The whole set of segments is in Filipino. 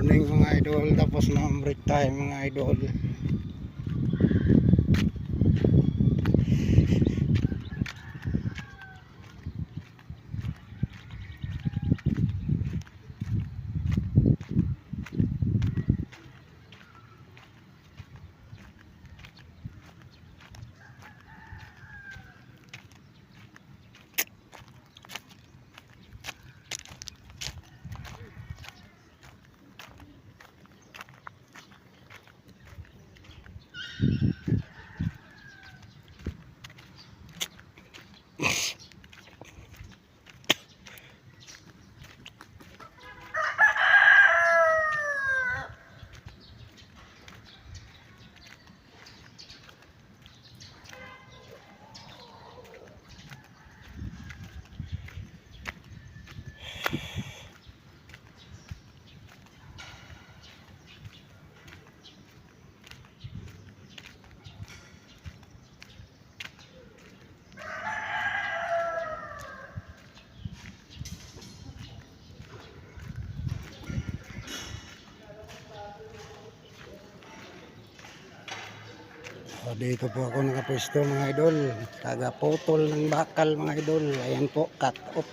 morning mga idol, tapos na ang break time mga idol. Dito po ako nakapwesto mga idol, taga potol ng bakal mga idol. Ayan po, cut off.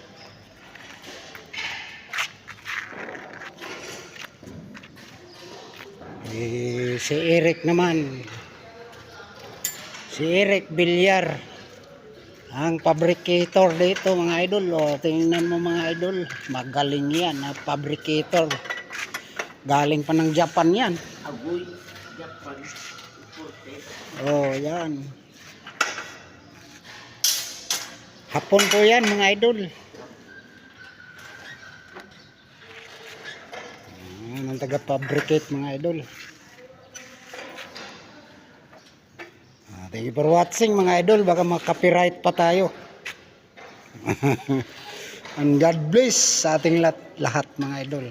Si Eric naman, si Eric Villar ang fabricator dito mga idol. Tingnan mo mga idol, magaling yan na fabricator, galing pa ng Japan yan. Agoy, Japan. Yan. Hapon po yan mga idol. Ang taga-fabricate mga idol. Thank you for watching mga idol. Baka maka-copyright pa tayo. And God bless sa ating lahat mga idol.